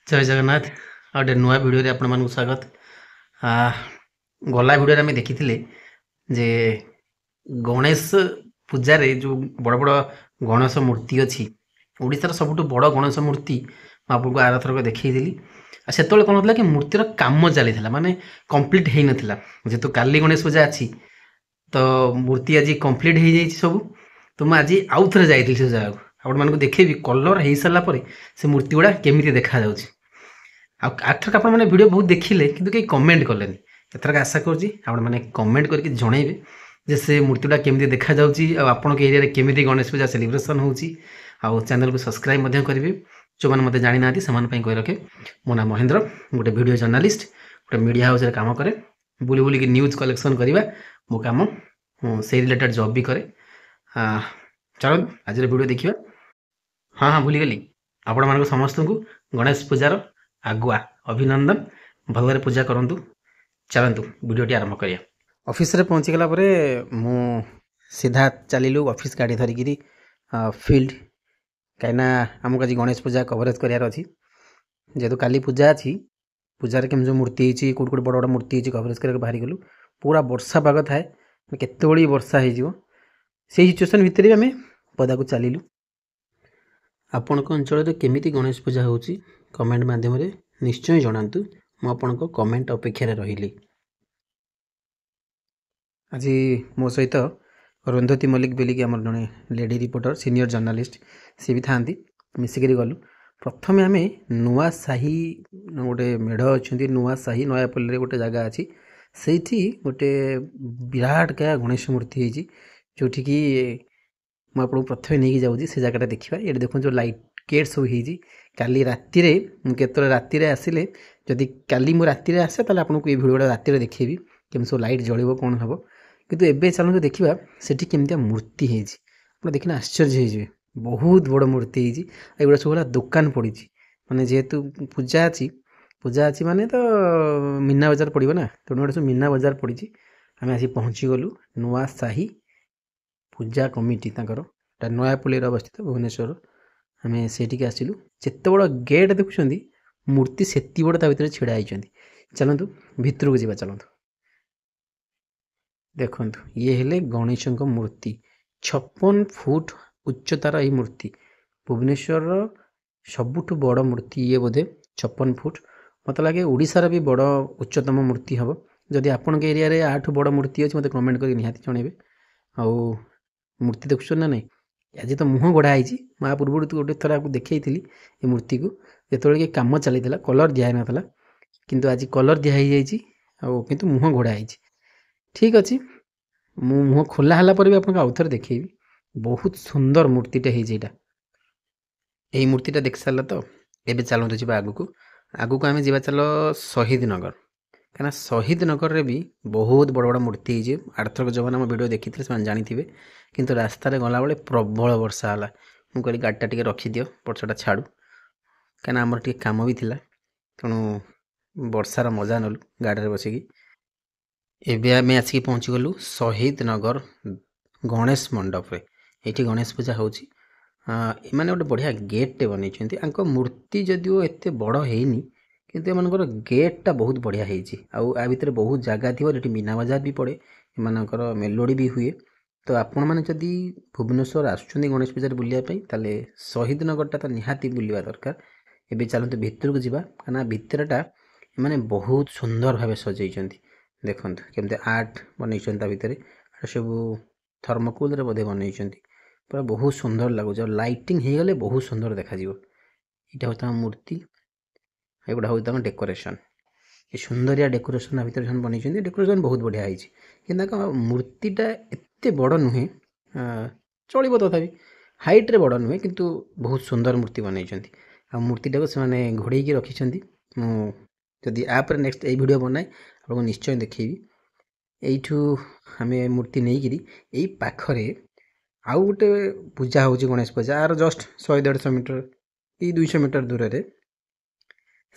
जय जगन्नाथ आ गोटे नुआ भिडियो आपण मानक स्वागत। आ, गला भिडियो आम देखी जे गणेश पूजार जो बड़ बड़ गणेश मूर्ति अच्छी ओडार सब बड़ गणेश मूर्ति आपको आरथरक देखी से कौन होता कि मूर्तिर कम चली माने कंप्लीट हो नाला जेहेतु काली गणेश पूजा अच्छी तो मूर्ति आज कंप्लीट हो जाए सब। तो मुझे आज आउ थे जाइए से जगह आपण मानक देखेबी कलर हो सारापर से मूर्ति गुड़ा केमी देखा जाऊँगी। आठक आप वीडियो बहुत देखिले किंतु कहीं कमेंट कले एथरक आशा करें कमेंट करके जनइबे जे से मूर्तिटा केमी देखा आपण के एरिया केमी गणेश पूजा सेलिब्रेशन हो चैनल को सब्सक्राइब करेंगे। जो मैंने मत जानी ना से कही रखे मो ना महेंद्र गोटे वीडियो जर्नालीस्ट गोटे मीडिया हाउस काम करे बुली बुलिक न्यूज कलेक्शन करवा मो काम से रिलेटेड जॉब भी करे। चलो आज वीडियो देखिए। हाँ हाँ भूलीगली आपण मान समस्त को गणेश पूजार आगुआ अभिनंदन भलरे पूजा करंतु। चलतु वीडियोटी आरंभ करिया। ऑफिस रे पहुँची गला परे मु सीधा चलिलु ऑफिस गाड़ी धरिकी फील्ड कहीं आमको आज गणेश पूजा कवरेज करार अच्छी जेहेतु काली पूजा अच्छी पूजार केम जो मूर्ति होती कौट कौट बड़ बड़ मूर्ति होती कवरेज कर बाहरी गलु पूरा वर्षा पाग थाए केत वर्षा हो सिचुएसन भितर भी आम पदा को चलिलु। आपण अंचल केमिति गणेश पूजा होची कमेंट माध्यम निश्चय जनातु मु आपण कमेंट अपेक्षा रही। आज मो सहित रुंधती मल्लिक बोलिक आम जड़े लेडी रिपोर्टर सीनियर जर्नालीस्ट सी भी था मिसिक गलु। प्रथम आम नुआ साही गोटे मेढ़ अच्छा नुआ साही नयापल्ली गोटे जगह अच्छी से गोटे विराट क्या गणेश मूर्ति होती जोटि की मुझे प्रथम नहीं जाऊँगी से जगह देखा ये देखो जो लाइट गेट सब हो काली राति मुझे राति आसिले जदि काली मु राति आसे ताले आपको ये भिडियोटा राति देखी केमी सब लाइट जल कौन हम कितु एबे चलते देखा सेठी केमतिया मूर्ति हो देखने आश्चर्य हो बहुत बड़ मूर्ति होगा सब दुकान पड़ी माने जेहेतु पूजा अच्छी माने तो मीना बजार पड़ो ना तेणु गोटे सब मीना बजार पड़ी आम आसी पहुँची गलु नुआ साही पूजा कमिटी नयापल्ली अवस्थित भुवनेश्वर आम से आसिलु जिते बड़ गेट देखुं मूर्ति से बड़ भितर छिड़ा होती। चलतु भितर को जावा चलतु देखु ये हेले गणेश मूर्ति 56 फुट उच्चतार यही मूर्ति भुवनेश्वर सबुठ बड़ मूर्ति ये बोधे 56 फुट मत लगे ओडिशार भी बड़ उच्चतम मूर्ति हम जदि आपण के एरिया रे आठु बड़ मूर्ति अच्छी मत कमेंट कर निहाती जनइबे। आउ मूर्ति देखुछ ना नहीं आज तो मुह गढ़ाई माँ पूर्व गोटे थर आपको देखी ये मूर्ति को जो कम चली कलर दिया नाला किंतु आज कलर दिखाई किंतु मुह गढ़ाई ठीक अच्छे मुह खोला है पर भी आपको आउ थे देखी बहुत सुंदर मूर्तिटा होता यही मूर्तिटा देख सारा तो ये चलते जी आगू आगू आम जा चल शहीद नगर कहीं शहीद नगर रे भी बहुत बड़ बड़ मूर्ति हो आरथरक जो मैंने वीडियो देखी से जानी थे किंतु रास्तार गला बेले प्रबल वर्षा है मुझे कहली गाड़ीटा टे रखिदि वर्षाटा छाड़ू कहीं आमर टे कम भी थिला तेणु वर्षार मजा नलु गाड़ी बसिकी एवं आम आसिक पहुँची गलु शहीद नगर गणेश मंडप रे ये गणेश पूजा होची एमाने गोटे बढ़िया गेट्टे बनई मूर्ति जदिव एत बड़ हैनी किंतु एमनकर गेट्टा बहुत बढ़िया होती आ भितर बहुत जगह थी मीना बजार भी पड़े एमनकर मेलोडी भी हुए। तो आपण मैंने जदि भुवनेश्वर आसुच्चंदी गणेश पूजा बुलायापी ताले शहीद नगरटा तो निहाती बुलवा दरकार। एबे चलते भितर को जावा कहना भितरटा माने बहुत सुंदर भाव सजाई देखु केमती आर्ट बनई भितर सब थर्मोकोल बोधे बनई पूरा बहुत सुंदर लगुच लाइटिंग हो गले बहुत सुंदर देखा यहाँ हूँ मूर्ति एगुड़ा हूँ डेकोरेशन ये सुंदरिया डेकोरेशन भितर बनई डेकोरेशन बहुत बढ़िया है कि मूर्तिटा एत बड़ नुहे चलो तथापि हाइट रे बड़ नुहे किंतु बहुत सुंदर मूर्ति बनई आ मूर्तिटा को से घोड़े रखिंट जदि आप्रे नेक्स्ट ये वीडियो बनाए आपको निश्चय देखी यू आम मूर्ति नहीं यही पाखरे आउ गोटे पूजा हो गणेश पूजा आर जस्ट 100-150 मीटर कि 200 मीटर दूर रे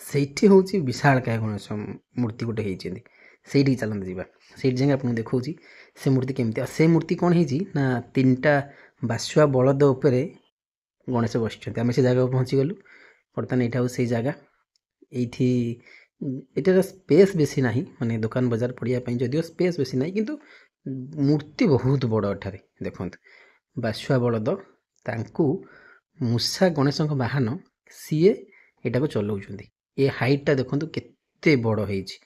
से हूँ विशाल क्या गणेश मूर्ति गोटे होती से चलते जावा से जाए आपको देखा से मूर्ति केमती से मूर्ति कौन है 3टा बासुआ बलद उपरे गणेश बस आम से जगह पहुँची गलु बर्तमान यहाँ हूँ से जगह এইଠି ଏଟାର ସ୍ପେସ୍ ବେଶୀ ନାହିଁ, ମାନେ ଦୋକାନ ବଜାର ପଡ଼ିବା ପାଇଁ ଯଦିଓ ସ୍ପେସ୍ ବେଶୀ ନାହିଁ, କିନ୍ତୁ ମୂର୍ତ୍ତି ବହୁତ ବଡ଼ ଏଠାରେ। ଦେଖନ୍ତୁ ବାସୁଆ ବଳଦ, ତାଙ୍କୁ ମୂଷା ଗଣେଶଙ୍କ ବାହନ, ସିଏ ଏଟାକୁ ଚଲାଉଛନ୍ତି। ଏ ହାଇଟ୍ଟା ଦେଖନ୍ତୁ କେତେ ବଡ଼ ହେଇଛି,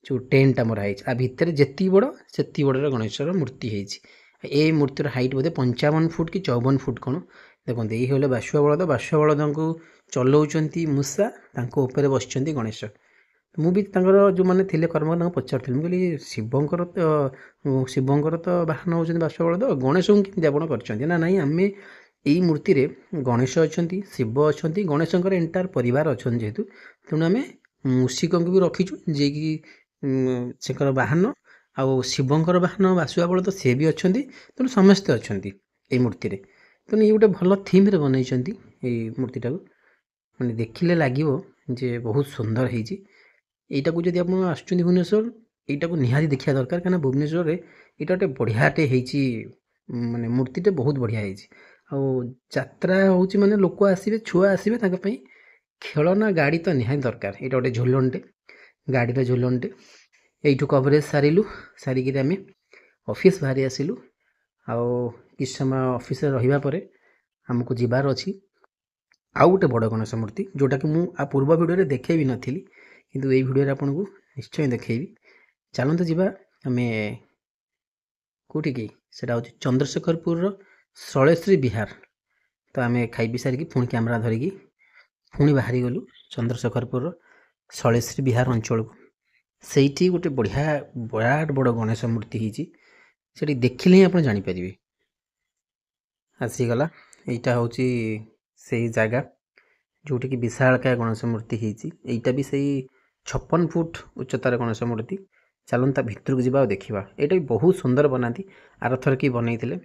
ଯେଉଁ ଟେଣ୍ଟଟା ମରା ହେଇଛି ଆ ଭିତରେ ଯେତିକି ବଡ଼ ସେତିକି ବଡ଼ର ଗଣେଶର ମୂର୍ତ୍ତି ହେଇଛି। ଏ ମୂର୍ତ୍ତିର ହାଇଟ୍ ବୋଧେ 55 ଫୁଟ କି 54 ଫୁଟ କ'ଣ। ଦେଖନ୍ତୁ ଏଇ ହେଲେ ବାସୁଆ ବଳଦ, ବାସୁଆ ବଳଦଙ୍କୁ ଚଲାଉଛନ୍ତି ମୂଷା, ତାଙ୍କ ଉପରେ ବସିଛନ୍ତି ଗଣେଶ। ମୁଁ ବି ତାଙ୍କର ଯେଉଁମାନେ ଥିଲେ କର୍ମକର୍ତ୍ତା ତାଙ୍କୁ ପଚାରୁଥିଲି, ମୁଁ କହିଲି ଶିବଙ୍କର ତ ବାହନ ହେଉଛନ୍ତି ବାସୁଆ ବଳଦ, ଗଣେଶଙ୍କୁ କେମିତି ଆପଣ କରିଛନ୍ତି? ନା ନାଇଁ, ଆମେ ଏଇ ମୂର୍ତ୍ତିରେ ଗଣେଶ ଅଛନ୍ତି, ଶିବ ଅଛନ୍ତି, ଗଣେଶଙ୍କର ଏଣ୍ଟାୟାର ପରିବାର ଅଛନ୍ତି ଯେହେତୁ, ତେଣୁ ଆମେ ମୂଷିକଙ୍କୁ ବି ରଖିଛୁ ଯିଏକି ସେଙ୍କର ବାହନ, ଆଉ ଶିବଙ୍କର ବାହନ ବାସୁଆ ବଳଦ ସିଏ ବି ଅଛନ୍ତି, ତେଣୁ ସମସ୍ତେ ଅଛନ୍ତି ଏଇ ମୂର୍ତ୍ତିରେ। ତେଣୁ ଇଏ ଗୋଟେ ଭଲ ଥିମ୍ରେ ବନେଇଛନ୍ତି ଏଇ ମୂର୍ତ୍ତିଟାକୁ, ମାନେ ଦେଖିଲେ ଲାଗିବ ଯେ ବହୁତ ସୁନ୍ଦର ହେଇଛି। এইটাକୁ ଯଦି ଆପଣ ଆସୁଛନ୍ତି ଭୁବନେଶ୍ୱର, এইଟାକୁ ନିହାତି ଦେଖିବା ଦରକାର, କାହିଁକିନା ଭୁବନେଶ୍ୱରରେ ଏଇଟା ଗୋଟେ ବଢ଼ିଆଟେ ହେଇଛି, ମାନେ ମୂର୍ତ୍ତିଟେ ବହୁତ ବଢ଼ିଆ ହେଇଛି। ଆଉ ଯାତ୍ରା ହେଉଛି ମାନେ ଲୋକ ଆସିବେ, ଛୁଆ ଆସିବେ, ତାଙ୍କ ପାଇଁ ଖେଳନା ଗାଡ଼ି ତ ନିହାତି ଦରକାର। ଏଇଟା ଗୋଟେ ଝୁଲଣଟେ, ଗାଡ଼ିର ଝୁଲଣଟେ। এইଠୁ କଭରେଜ ସାରିଲୁ, ସାରିକିରି ଆମେ ଅଫିସ୍ ବାହାରି ଆସିଲୁ। ଆଉ କିଛି ସମୟ ଅଫିସରେ ରହିବା ପରେ ଆମକୁ ଯିବାର ଅଛି ଆଉ ଗୋଟେ ବଡ଼ ଗଣେଶ ମୂର୍ତ୍ତି, ଯେଉଁଟାକି ମୁଁ ପୂର୍ବ ଭିଡ଼ିଓରେ ଦେଖେଇ ବି ନଥିଲି, କିନ୍ତୁ ଏଇ ଭିଡ଼ିଓରେ ଆପଣଙ୍କୁ ନିଶ୍ଚୟ ଦେଖେଇବି। ଚାଲନ୍ତୁ ଯିବା ଆମେ କେଉଁଠିକି, ସେଇଟା ହେଉଛି ଚନ୍ଦ୍ରଶେଖରପୁରର ଶୈଳଶ୍ରୀ ବିହାର। ତ ଆମେ ଖାଇ ପିଇ ସାରିକି ପୁଣି କ୍ୟାମେରା ଧରିକି ପୁଣି ବାହାରିଗଲୁ ଚନ୍ଦ୍ରଶେଖରପୁରର ଶୈଳଶ୍ରୀ ବିହାର ଅଞ୍ଚଳକୁ। ସେଇଠି ଗୋଟେ ବଢ଼ିଆ ବିରାଟ ବଡ଼ ଗଣେଶ ମୂର୍ତ୍ତି ହେଇଛି, ସେଠି ଦେଖିଲେ ହିଁ ଆପଣ ଜାଣିପାରିବେ। ଆସିଗଲା, ଏଇଟା ହେଉଛି ସେଇ ଜାଗା ଯେଉଁଠିକି ବିଶାଳକାୟ ଗଣେଶ ମୂର୍ତ୍ତି ହେଇଛି। ଏଇଟା ବି ସେଇ 56 ଫୁଟ ଉଚ୍ଚତାର ଗଣେଶ ମୂର୍ତ୍ତି। ଚାଲନ୍ତୁ ତା ଭିତରକୁ ଯିବା ଆଉ ଦେଖିବା। ଏଇଟା ବି ବହୁତ ସୁନ୍ଦର ବନାନ୍ତି, ଆରଥର କି ବନେଇଥିଲେ,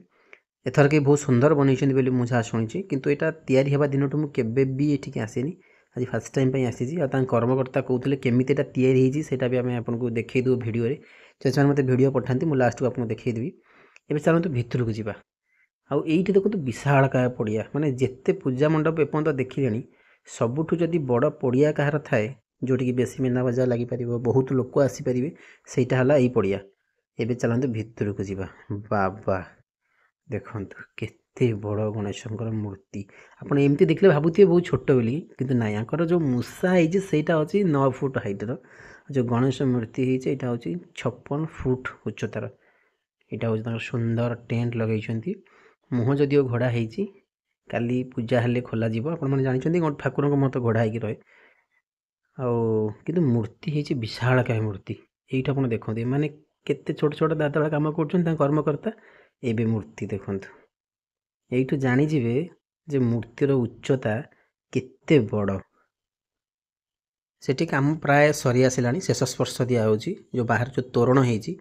ଏଥର କି ବହୁତ ସୁନ୍ଦର ବନେଇଛନ୍ତି ବୋଲି ମୁଁ ଯାହା ଶୁଣିଛି। କିନ୍ତୁ ଏଇଟା ତିଆରି ହେବା ଦିନଠୁ ମୁଁ କେବେ ବି ଏଠିକି ଆସିନି, ଆଜି ଫାର୍ଷ୍ଟ ଟାଇମ୍ ପାଇଁ ଆସିଛି। ଆଉ ତାଙ୍କ କର୍ମକର୍ତ୍ତା କହୁଥିଲେ କେମିତି ଏଟା ତିଆରି ହେଇଛି ସେଇଟା ବି ଆମେ ଆପଣଙ୍କୁ ଦେଖେଇ ଦେବୁ ଭିଡ଼ିଓରେ। ଯଦି ସେମାନେ ମୋତେ ଭିଡ଼ିଓ ପଠାନ୍ତି ମୁଁ ଲାଷ୍ଟକୁ ଆପଣଙ୍କୁ ଦେଖେଇଦେବି। ଏବେ ଚାଲନ୍ତୁ ଭିତରକୁ ଯିବା। ଆଉ ଏଇଠି ଦେଖନ୍ତୁ ବିଶାଳକାୟ ପଡ଼ିଆ, ମାନେ ଯେତେ ପୂଜା ମଣ୍ଡପ ଏପର୍ଯ୍ୟନ୍ତ ଦେଖିଲେଣି, ସବୁଠୁ ଯଦି ବଡ଼ ପଡ଼ିଆ କାହାର ଥାଏ ଯେଉଁଠିକି ବେଶୀ ମୀନା ବଜାର ଲାଗିପାରିବ, ବହୁତ ଲୋକ ଆସିପାରିବେ, ସେଇଟା ହେଲା ଏଇ ପଡ଼ିଆ। ଏବେ ଚାଲନ୍ତୁ ଭିତରକୁ ଯିବା। ବାବା ଦେଖନ୍ତୁ କେତେ ବଡ଼ ଗଣେଶଙ୍କର ମୂର୍ତ୍ତି। ଆପଣ ଏମିତି ଦେଖିଲେ ଭାବୁଥିବେ ବହୁତ ଛୋଟ ବୋଲି, କିନ୍ତୁ ନାଇଁ, ଆଙ୍କର ଯେଉଁ ମୂଷା ହେଇଛି ସେଇଟା ହେଉଛି 9 ଫୁଟ ହାଇଟ୍ର। ଯେଉଁ ଗଣେଶ ମୂର୍ତ୍ତି ହେଇଛି ଏଇଟା ହେଉଛି 56 ଫୁଟ ଉଚ୍ଚତାର। ଏଇଟା ହେଉଛି ତାଙ୍କର ସୁନ୍ଦର ଟେଣ୍ଟ ଲଗେଇଛନ୍ତି। ମୁହଁ ଯଦିଓ ଘୋଡ଼ା ହେଇଛି, କାଲି ପୂଜା ହେଲେ ଖୋଲାଯିବ। ଆପଣମାନେ ଜାଣିଛନ୍ତି ଠାକୁରଙ୍କ ମୁହଁ ତ ଘୋଡ଼ା ହେଇକି ରହେ। ଆଉ କିନ୍ତୁ ମୂର୍ତ୍ତି ହେଇଛି ବିଶାଳକାୟ ମୂର୍ତ୍ତି। ଏଇଟା ଆପଣ ଦେଖନ୍ତୁ, ଏମାନେ କେତେ ଛୋଟ ଛୋଟ ଦାଦଳ କାମ କରୁଛନ୍ତି ତାଙ୍କ କର୍ମକର୍ତ୍ତା। ଏବେ ମୂର୍ତ୍ତି ଦେଖନ୍ତୁ, ଏଇଠୁ ଜାଣିଯିବେ ଯେ ମୂର୍ତ୍ତିର ଉଚ୍ଚତା କେତେ ବଡ଼। ସେଠି କାମ ପ୍ରାୟ ସରି ଆସିଲାଣି, ଶେଷ ସ୍ପର୍ଶ ଦିଆହେଉଛି। ଯେଉଁ ବାହାରେ ଯେଉଁ ତୋରଣ ହେଇଛି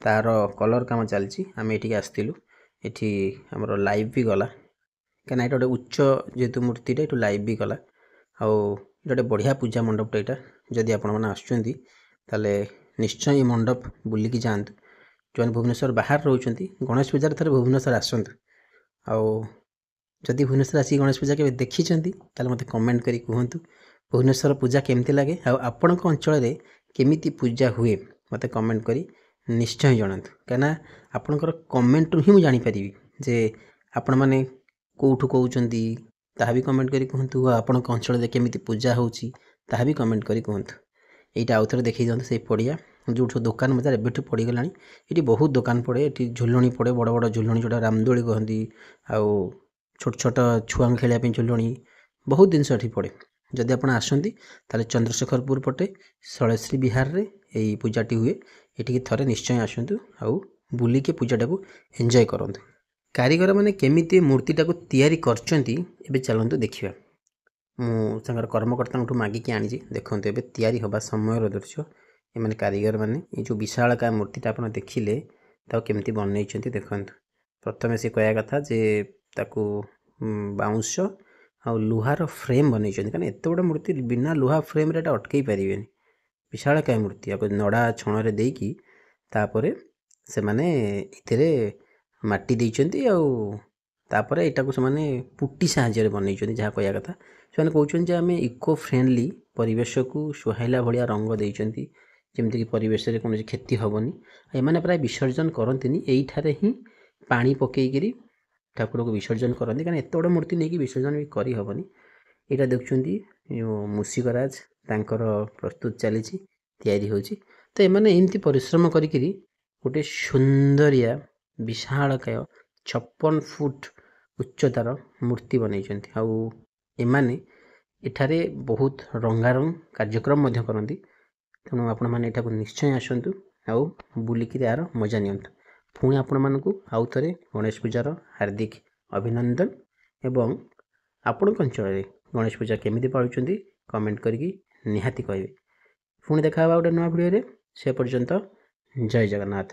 ତାର କଲର୍ କାମ ଚାଲିଛି। ଆମେ ଏଠିକି ଆସିଥିଲୁ, ଏଠି ଆମର ଲାଇଭ୍ ବି ଗଲା, କାହିଁକିନା ଏଇଟା ଗୋଟେ ଉଚ୍ଚ ଯେହେତୁ ମୂର୍ତ୍ତିଟା, ଏଠୁ ଲାଇଭ୍ ବି ଗଲା। ଆଉ ଏଇଟା ଗୋଟେ ବଢ଼ିଆ ପୂଜା ମଣ୍ଡପଟା। ଏଇଟା ଯଦି ଆପଣମାନେ ଆସୁଛନ୍ତି ତାହେଲେ ନିଶ୍ଚୟ ଏ ମଣ୍ଡପ ବୁଲିକି ଯାଆନ୍ତୁ। ଯେଉଁମାନେ ଭୁବନେଶ୍ୱର ବାହାରେ ରହୁଛନ୍ତି, ଗଣେଶ ପୂଜାରେ ଥରେ ଭୁବନେଶ୍ୱର ଆସନ୍ତୁ। ଆଉ ଯଦି ଭୁବନେଶ୍ୱର ଆସିକି ଗଣେଶ ପୂଜା କେବେ ଦେଖିଛନ୍ତି ତାହେଲେ ମୋତେ କମେଣ୍ଟ କରି କୁହନ୍ତୁ ଭୁବନେଶ୍ୱର ପୂଜା କେମିତି ଲାଗେ, ଆଉ ଆପଣଙ୍କ ଅଞ୍ଚଳରେ କେମିତି ପୂଜା ହୁଏ ମୋତେ କମେଣ୍ଟ କରି ନିଶ୍ଚୟ ଜଣାନ୍ତୁ। କାହିଁକିନା ଆପଣଙ୍କର କମେଣ୍ଟରୁ ହିଁ ମୁଁ ଜାଣିପାରିବି ଯେ ଆପଣମାନେ କେଉଁଠୁ କହୁଛନ୍ତି, ତାହା ବି କମେଣ୍ଟ କରି କୁହନ୍ତୁ। ଆଉ ଆପଣଙ୍କ ଅଞ୍ଚଳରେ କେମିତି ପୂଜା ହେଉଛି ତାହା ବି କମେଣ୍ଟ କରି କୁହନ୍ତୁ। ଏଇଟା ଆଉଥରେ ଦେଖେଇ ଦିଅନ୍ତୁ ସେଇ ପଡ଼ିଆ ଯେଉଁଠୁ ଦୋକାନ ବଜାର ଏବେଠୁ ପଡ଼ିଗଲାଣି। ଏଠି ବହୁତ ଦୋକାନ ପଡ଼େ, ଏଠି ଝୁଲଣି ପଡ଼େ, ବଡ଼ ବଡ଼ ଝୁଲଣି ଯେଉଁଟା ରାମଦୋଳି କହନ୍ତି, ଆଉ ଛୋଟ ଛୋଟ ଛୁଆଙ୍କୁ ଖେଳିବା ପାଇଁ ଝୁଲଣି, ବହୁତ ଜିନିଷ ଏଠି ପଡ଼େ। ଯଦି ଆପଣ ଆସନ୍ତି ତାହେଲେ ଚନ୍ଦ୍ରଶେଖରପୁର ପଟେ ଶୈଳଶ୍ରୀ ବିହାରରେ ଏଇ ପୂଜାଟି ହୁଏ। ଏଠିକି ଥରେ ନିଶ୍ଚୟ ଆସନ୍ତୁ ଆଉ ବୁଲିକି ପୂଜାଟାକୁ ଏନ୍ଜୟ କରନ୍ତୁ। କାରିଗରମାନେ କେମିତି ମୂର୍ତ୍ତିଟାକୁ ତିଆରି କରିଛନ୍ତି ଏବେ ଚାଲନ୍ତୁ ଦେଖିବା। ମୁଁ ତାଙ୍କର କର୍ମକର୍ତ୍ତାଙ୍କଠୁ ମାଗିକି ଆଣିଛି। ଦେଖନ୍ତୁ ଏବେ ତିଆରି ହେବା ସମୟର ଦୃଶ୍ୟ। ଏମାନେ କାରିଗରମାନେ ଏଇ ଯେଉଁ ବିଶାଳକାୟ ମୂର୍ତ୍ତିଟା ଆପଣ ଦେଖିଲେ ତାକୁ କେମିତି ବନେଇଛନ୍ତି ଦେଖନ୍ତୁ। ପ୍ରଥମେ ସେ କହିବା କଥା ଯେ ତାକୁ ବାଉଁଶ ଆଉ ଲୁହାର ଫ୍ରେମ୍ ବନେଇଛନ୍ତି, କାରଣ ଏତେ ବଡ଼ ମୂର୍ତ୍ତି ବିନା ଲୁହା ଫ୍ରେମ୍ରେ ଏଟା ଅଟକେଇ ପାରିବେନି। ବିଶାଳକାୟ ମୂର୍ତ୍ତି ଆକୁ ନଡ଼ା ଛଣରେ ଦେଇକି ତାପରେ ସେମାନେ ଏଥିରେ ମାଟି ଦେଇଛନ୍ତି, ଆଉ ତାପରେ ଏଇଟାକୁ ସେମାନେ ପୁଟି ସାହାଯ୍ୟରେ ବନେଇଛନ୍ତି। ଯାହା କହିବା କଥା ସେମାନେ କହୁଛନ୍ତି ଯେ ଆମେ ଇକୋ ଫ୍ରେଣ୍ଡଲି ପରିବେଶକୁ ସୁହାଇଲା ଭଳିଆ ରଙ୍ଗ ଦେଇଛନ୍ତି, ଯେମିତିକି ପରିବେଶରେ କୌଣସି କ୍ଷତି ହେବନି। ଏମାନେ ପ୍ରାୟ ବିସର୍ଜନ କରନ୍ତିନି, ଏଇଠାରେ ହିଁ ପାଣି ପକେଇକିରି ଠାକୁରକୁ ବିସର୍ଜନ କରନ୍ତି, କାରଣ ଏତେ ବଡ଼ ମୂର୍ତ୍ତି ନେଇକି ବିସର୍ଜନ ବି କରିହେବନି। ଏଇଟା ଦେଖୁଛନ୍ତି ମୂଷିକରାଜ ତାଙ୍କର ପ୍ରସ୍ତୁତ ଚାଲିଛି, ତିଆରି ହେଉଛି। ତ ଏମାନେ ଏମିତି ପରିଶ୍ରମ କରିକିରି ଗୋଟେ ସୁନ୍ଦରିଆ ବିଶାଳକାୟ 56 ଫୁଟ ଉଚ୍ଚତାର ମୂର୍ତ୍ତି ବନେଇଛନ୍ତି। ଆଉ ଏମାନେ ଏଠାରେ ବହୁତ ରଙ୍ଗାରଙ୍ଗ କାର୍ଯ୍ୟକ୍ରମ ମଧ୍ୟ କରନ୍ତି। ତେଣୁ ଆପଣମାନେ ଏଠାକୁ ନିଶ୍ଚୟ ଆସନ୍ତୁ ଆଉ ବୁଲିକିରି ଏହାର ମଜା ନିଅନ୍ତୁ। ପୁଣି ଆପଣମାନଙ୍କୁ ଆଉ ଥରେ ଗଣେଶ ପୂଜାର ହାର୍ଦ୍ଦିକ ଅଭିନନ୍ଦନ। ଏବଂ ଆପଣଙ୍କ ଅଞ୍ଚଳରେ ଗଣେଶ ପୂଜା କେମିତି ପାଳୁଛନ୍ତି କମେଣ୍ଟ କରିକି ନିହାତି କହିବେ। ପୁଣି ଦେଖା ହେବା ଗୋଟେ ନୂଆ ଭିଡ଼ିଓରେ। ସେ ପର୍ଯ୍ୟନ୍ତ ଜୟ ଜଗନ୍ନାଥ।